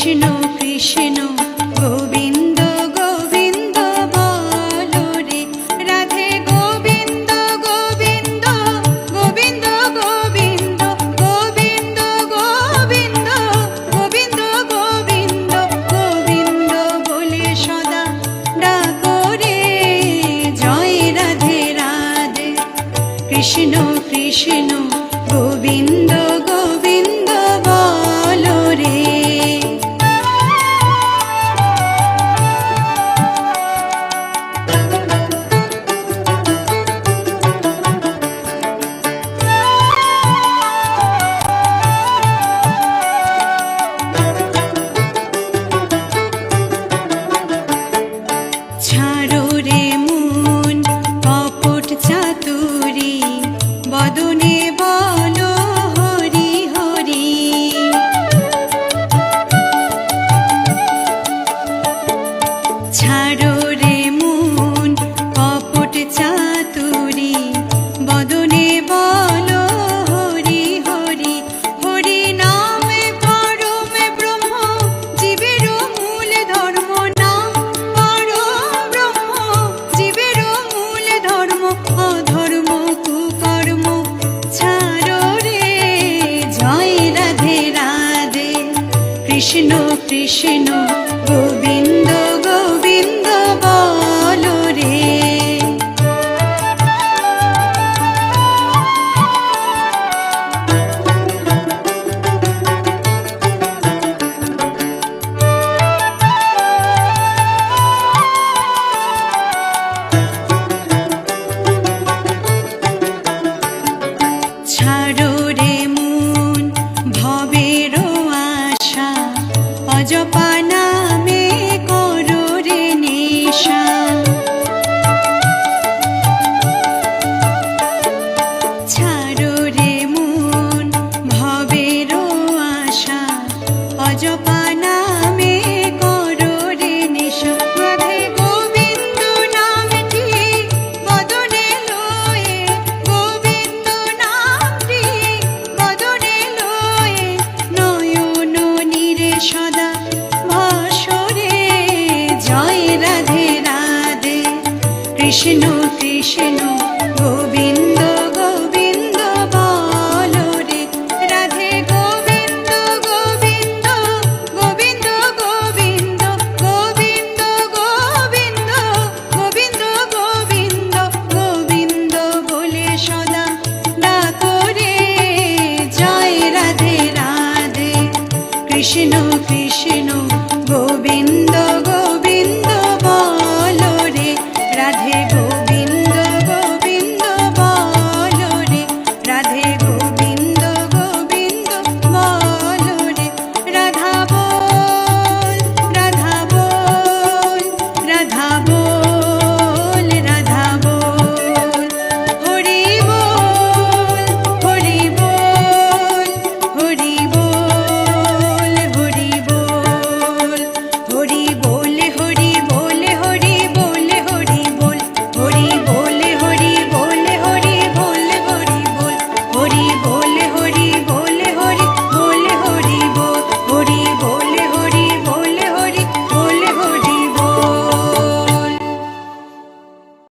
কৃষ্ণ কৃষ্ণ গোবিন্দ গোবিন্দ বলো রে রাধে গোবিন্দ গোবিন্দ গোবিন্দ গোবিন্দ গোবিন্দ গোবিন্দ গোবিন্দ গোবিন্দ গোবিন্দ বলে সদা ডাকো রে জয় রাধে রাধে কৃষ্ণ কৃষ্ণ গোবিন্দ গোবিন্দ বলো রে ছাড়ো রে মন কপট চাতুরি বদনে বলো হরি হরি ছাড়ো রে মন কপট চাতুরি বদনে বলো হরি হরি হরি নামে পরমে ব্রহ্ম জীবের মূল ধর্ম নাম পরম ব্রহ্ম জীবের মূল ধর্ম অধর্ম কুকর্ম ছাড়ো রে জয় রাধে রাধে কৃষ্ণ কৃষ্ণ গোবিন্দ গোবিন্দ বলো রে ছাড়ো রে মন ভবের আশা অজপা নামে করো রে নেশা ছাড়ো রে মন ভবের আশা অজপা নামে করো রে নেশা রাধে গোবিন্দ নামটি বদনে লয়ে গোবিন্দ নামটি বদনে লয়ে নয়ন নীরে সদা ভাসরে জয় রাধে রাধে কৃষ্ণ কৃষ্ণ গোবিন্দ গোবিন্দ বলো রে রাধে গোবিন্দ গোবিন্দ গোবিন্দ গোবিন্দ গোবিন্দ গোবিন্দ গোবিন্দ গোবিন্দ গোবিন্দ বলে সদা ডাকো রে জয় রাধে রাধে কৃষ্ণ কৃষ্ণ গোবিন্দ